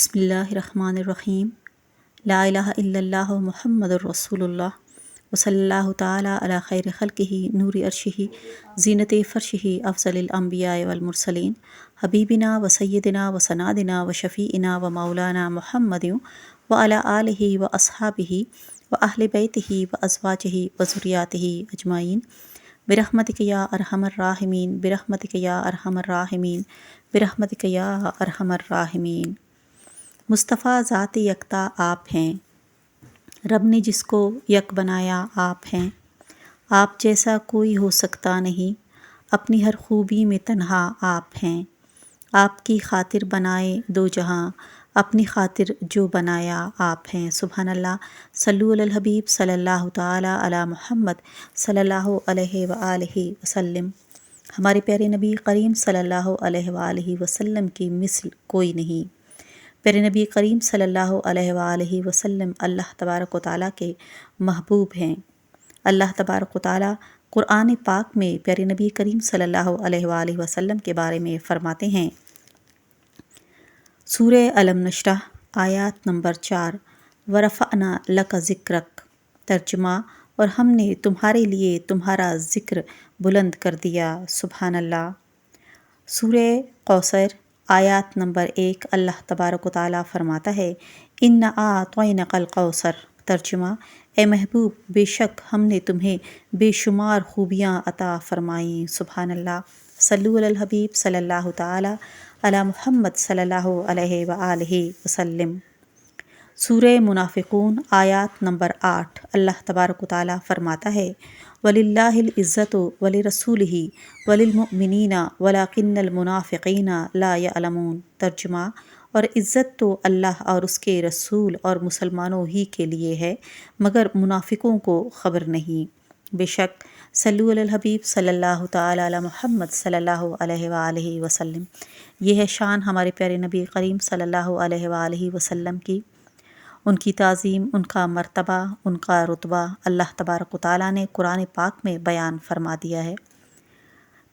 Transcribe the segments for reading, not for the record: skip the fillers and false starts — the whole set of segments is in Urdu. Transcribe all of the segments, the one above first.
بسم اللہ الرحمن الرحیم لا الہ الا اللہ محمد الرسول اللہ وصلی اللہ تعالیٰ علی خیر خلقہ نور عرشہ زینت فرشہ افضل الانبیاء والمرسلین حبیبنا و سیدنا و سندنا و شفیعنا و مولانا محمد وعلی آلہ و اصحابہ و اہل بیتہ و ازواجہ و ذریاتہ اجمعین برحمتک یا ارحم الراحمین برحمتک یا ارحم الراحمین برحمتک یا ارحم الراحمین۔ مصطفیٰ ذات یکتا آپ ہیں، رب نے جس کو یک بنایا آپ ہیں، آپ جیسا کوئی ہو سکتا نہیں، اپنی ہر خوبی میں تنہا آپ ہیں، آپ کی خاطر بنائے دو جہاں، اپنی خاطر جو بنایا آپ ہیں۔ سبحان اللہ۔ صلو علی الحبیب صلی اللہ تعالیٰ علی محمد صلی اللہ علیہ وآلہ وسلم۔ ہمارے پیارے نبی کریم صلی اللہ علیہ وآلہ وسلم کی مثل کوئی نہیں۔ پیارے نبی کریم صلی اللہ علیہ وآلہ وسلم اللہ تبارک و تعالیٰ کے محبوب ہیں۔ اللہ تبارک و تعالیٰ قرآن پاک میں پیارے نبی کریم صلی اللہ علیہ وآلہ وسلم کے بارے میں فرماتے ہیں۔ سورہ الم نشرح آیات نمبر 4 ورفعنا لک ذکرک، ترجمہ اور ہم نے تمہارے لیے تمہارا ذکر بلند کر دیا۔ سبحان اللہ۔ سورہ کوثر آیات نمبر 1 اللہ تبارک و تعالیٰ فرماتا ہے اِنَّا أَعْطَيْنَاكَ الْكَوْثَرَ، ترجمہ اے محبوب بے شک ہم نے تمہیں بے شمار خوبیاں عطا فرمائیں۔ سبحان اللہ۔ صلو علی الحبیب صلی اللہ تعالیٰ علی محمد صلی اللہ علیہ وآلہ وسلم۔ سورہ منافقون آیات نمبر 8 اللہ تبارک و تعالیٰ فرماتا ہے وَلِلَّهِ الْعِزَّةُ وَلِرَسُولِهِ وَلِلْمُؤْمِنِينَ وَلَكِنَّ الْمُنَافِقِينَ لَا يَعْلَمُونَ، ترجمہ اور عزت تو اللہ اور اس کے رسول اور مسلمانوں ہی کے لیے ہے مگر منافقوں کو خبر نہیں۔ بے شک صلو علی الحبیب صلی اللہ تعالیٰ علی محمد صلی اللہ علیہ وآلہ وسلم۔ یہ ہے شان ہمارے پیارے نبی کریم صلی اللہ علیہ وآلہ وسلم کی، ان کی تعظیم، ان کا مرتبہ، ان کا رتبہ اللہ تبارک و تعالیٰ نے قرآن پاک میں بیان فرما دیا ہے۔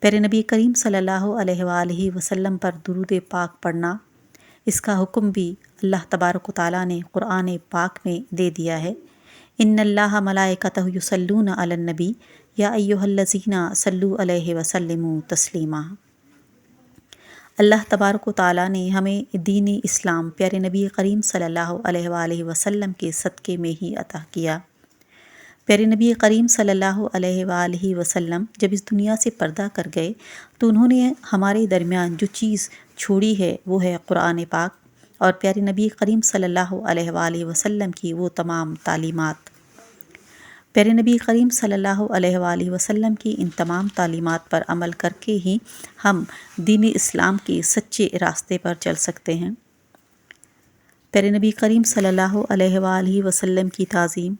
پیارے نبی کریم صلی اللہ علیہ وآلہ وسلم پر درود پاک پڑھنا، اس کا حکم بھی اللہ تبارک و تعالیٰ نے قرآن پاک میں دے دیا ہے۔ ان اللہ ملائکتہ یصلون علی النبی یا ایھا الذین صلوا علیہ وسلموا تسلیما۔ اللہ تبارک و تعالیٰ نے ہمیں دین اسلام پیارے نبی کریم صلی اللہ علیہ وآلہ وسلم کے صدقے میں ہی عطا کیا۔ پیارے نبی کریم صلی اللہ علیہ وآلہ وسلم جب اس دنیا سے پردہ کر گئے تو انہوں نے ہمارے درمیان جو چیز چھوڑی ہے وہ ہے قرآن پاک اور پیارے نبی کریم صلی اللہ علیہ وآلہ وسلم کی وہ تمام تعلیمات۔ پیارے نبی کریم صلی اللہ علیہ وآلہ وسلم کی ان تمام تعلیمات پر عمل کر کے ہی ہم دین اسلام کے سچے راستے پر چل سکتے ہیں۔ پیارے نبی کریم صلی اللہ علیہ وآلہ وسلم کی تعظیم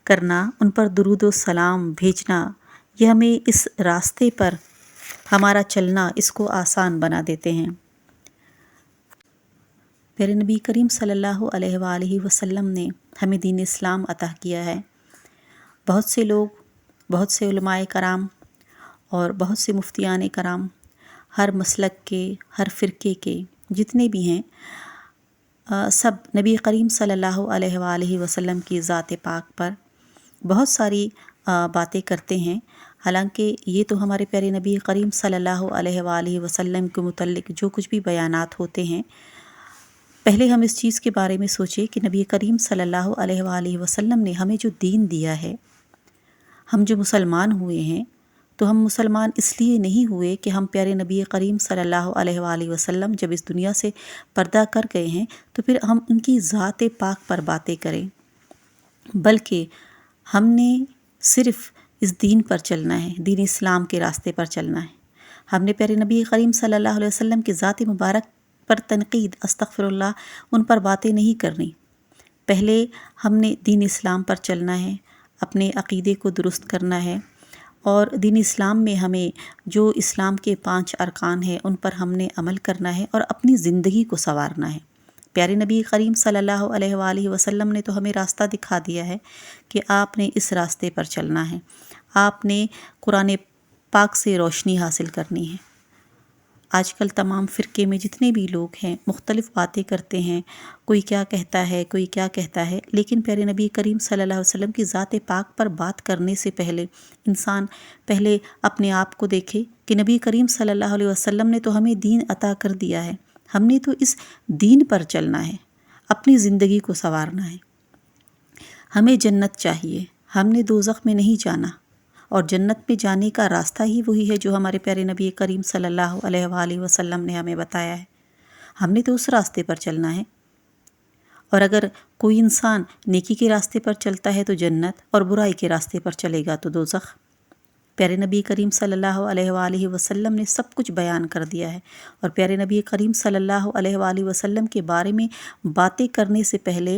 کرنا، ان پر درود و سلام بھیجنا، یہ ہمیں اس راستے پر ہمارا چلنا اس کو آسان بنا دیتے ہیں۔ پیارے نبی کریم صلی اللہ علیہ وآلہ وسلم نے ہمیں دین اسلام عطا کیا ہے۔ بہت سے لوگ، بہت سے علماء کرام اور بہت سے مفتیان کرام ہر مسلک کے، ہر فرقے کے جتنے بھی ہیں، سب نبی کریم صلی اللہ علیہ وآلہ وسلم کی ذات پاک پر بہت ساری باتیں کرتے ہیں۔ حالانکہ یہ تو ہمارے پیارے نبی کریم صلی اللہ علیہ وآلہ وسلم کے متعلق جو کچھ بھی بیانات ہوتے ہیں، پہلے ہم اس چیز کے بارے میں سوچیں کہ نبی کریم صلی اللہ علیہ وآلہ وسلم نے ہمیں جو دین دیا ہے، ہم جو مسلمان ہوئے ہیں تو ہم مسلمان اس لیے نہیں ہوئے کہ ہم پیارے نبی کریم صلی اللہ علیہ وآلہ وسلم جب اس دنیا سے پردہ کر گئے ہیں تو پھر ہم ان کی ذات پاک پر باتیں کریں، بلکہ ہم نے صرف اس دین پر چلنا ہے، دین اسلام کے راستے پر چلنا ہے۔ ہم نے پیارے نبی کریم صلی اللہ علیہ وسلم کی ذات مبارک پر تنقید، استغفر اللہ، ان پر باتیں نہیں کرنی۔ پہلے ہم نے دین اسلام پر چلنا ہے، اپنے عقیدے کو درست کرنا ہے، اور دین اسلام میں ہمیں جو اسلام کے 5 ارکان ہیں ان پر ہم نے عمل کرنا ہے اور اپنی زندگی کو سنوارنا ہے۔ پیارے نبی کریم صلی اللہ علیہ وآلہ وسلم نے تو ہمیں راستہ دکھا دیا ہے کہ آپ نے اس راستے پر چلنا ہے، آپ نے قرآن پاک سے روشنی حاصل کرنی ہے، آج کل تمام فرقے میں جتنے بھی لوگ ہیں مختلف باتیں کرتے ہیں، کوئی کیا کہتا ہے، کوئی کیا کہتا ہے، لیکن پیارے نبی کریم صلی اللہ علیہ وسلم کی ذات پاک پر بات کرنے سے پہلے انسان پہلے اپنے آپ کو دیکھے کہ نبی کریم صلی اللہ علیہ وسلم نے تو ہمیں دین عطا کر دیا ہے، ہم نے تو اس دین پر چلنا ہے، اپنی زندگی کو سنوارنا ہے، ہمیں جنت چاہیے، ہم نے دوزخ میں نہیں جانا، اور جنت میں جانے کا راستہ ہی وہی ہے جو ہمارے پیارے نبی کریم صلی اللہ علیہ وآلہ وسلم نے ہمیں بتایا ہے، ہم نے تو اس راستے پر چلنا ہے۔ اور اگر کوئی انسان نیکی کے راستے پر چلتا ہے تو جنت، اور برائی کے راستے پر چلے گا تو دوزخ۔ پیارے نبی کریم صلی اللہ علیہ وآلہ وسلم نے سب کچھ بیان کر دیا ہے، اور پیارے نبی کریم صلی اللہ علیہ وآلہ وسلم کے بارے میں باتیں کرنے سے پہلے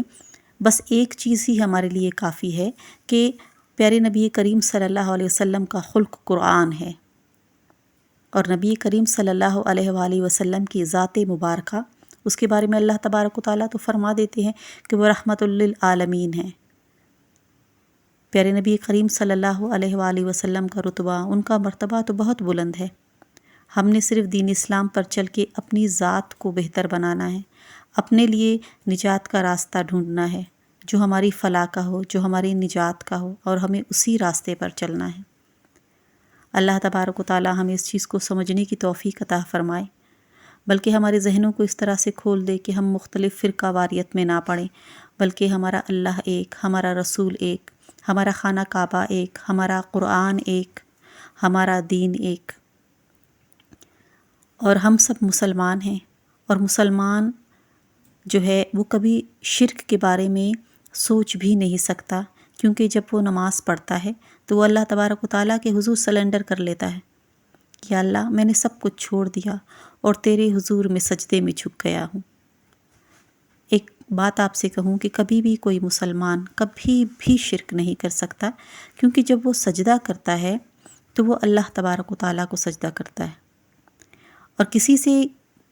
بس ایک چیز ہی ہمارے لیے کافی ہے کہ پیارے نبی کریم صلی اللہ علیہ وسلم کا خلق قرآن ہے، اور نبی کریم صلی اللہ علیہ وآلہ وسلم کی ذات مبارکہ، اس کے بارے میں اللہ تبارک و تعالیٰ تو فرما دیتے ہیں کہ وہ رحمت للعالمین ہیں۔ پیارے نبی کریم صلی اللہ علیہ وآلہ وسلم کا رتبہ، ان کا مرتبہ تو بہت بلند ہے۔ ہم نے صرف دین اسلام پر چل کے اپنی ذات کو بہتر بنانا ہے، اپنے لیے نجات کا راستہ ڈھونڈنا ہے جو ہماری فلاح کا ہو، جو ہماری نجات کا ہو، اور ہمیں اسی راستے پر چلنا ہے۔ اللہ تبارک و تعالیٰ ہمیں اس چیز کو سمجھنے کی توفیق عطا فرمائے، بلکہ ہمارے ذہنوں کو اس طرح سے کھول دے کہ ہم مختلف فرقہ واریت میں نہ پڑیں، بلکہ ہمارا اللہ ایک، ہمارا رسول ایک، ہمارا خانہ کعبہ ایک، ہمارا قرآن ایک، ہمارا دین ایک، اور ہم سب مسلمان ہیں، اور مسلمان جو ہے وہ کبھی شرک کے بارے میں سوچ بھی نہیں سکتا، کیونکہ جب وہ نماز پڑھتا ہے تو وہ اللہ تبارک و تعالیٰ کے حضور سلنڈر کر لیتا ہے کہ اللہ میں نے سب کچھ چھوڑ دیا اور تیرے حضور میں سجدے میں جھک گیا ہوں۔ ایک بات آپ سے کہوں کہ کبھی بھی کوئی مسلمان کبھی بھی شرک نہیں کر سکتا، کیونکہ جب وہ سجدہ کرتا ہے تو وہ اللہ تبارک و تعالیٰ کو سجدہ کرتا ہے، اور کسی سے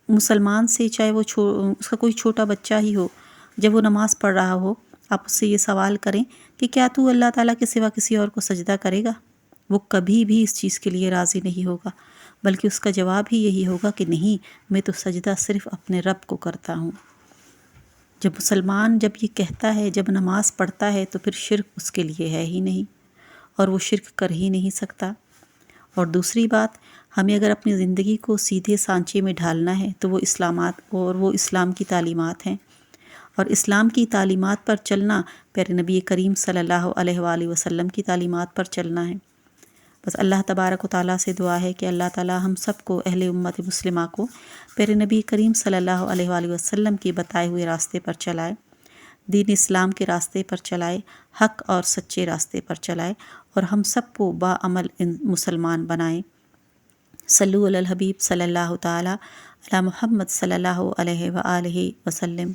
مسلمان سے، چاہے وہ اس کا کوئی چھوٹا بچہ ہی ہو، جب وہ نماز پڑھ رہا ہو، آپ اس سے یہ سوال کریں کہ کیا تو اللہ تعالیٰ کے سوا کسی اور کو سجدہ کرے گا؟ وہ کبھی بھی اس چیز کے لیے راضی نہیں ہوگا، بلکہ اس کا جواب ہی یہی ہوگا کہ نہیں، میں تو سجدہ صرف اپنے رب کو کرتا ہوں۔ جب مسلمان جب یہ کہتا ہے، جب نماز پڑھتا ہے، تو پھر شرک اس کے لیے ہے ہی نہیں، اور وہ شرک کر ہی نہیں سکتا۔ اور دوسری بات، ہمیں اگر اپنی زندگی کو سیدھے سانچے میں ڈھالنا ہے تو وہ اسلام کی تعلیمات ہیں، اور اسلام کی تعلیمات پر چلنا پیارے نبی کریم صلی اللہ علیہ وآلہ وسلم کی تعلیمات پر چلنا ہے۔ بس اللہ تبارک و تعالیٰ سے دعا ہے کہ اللہ تعالیٰ ہم سب کو، اہل امت مسلمہ کو، پیارے نبی کریم صلی اللہ علیہ وآلہ وسلم کے بتائے ہوئے راستے پر چلائے، دین اسلام کے راستے پر چلائے، حق اور سچے راستے پر چلائے، اور ہم سب کو باعمل مسلمان بنائیں۔ صلو علی الحبیب صلی اللہ تعالیٰ علی محمد صلی اللہ علیہ وآلہ وسلم۔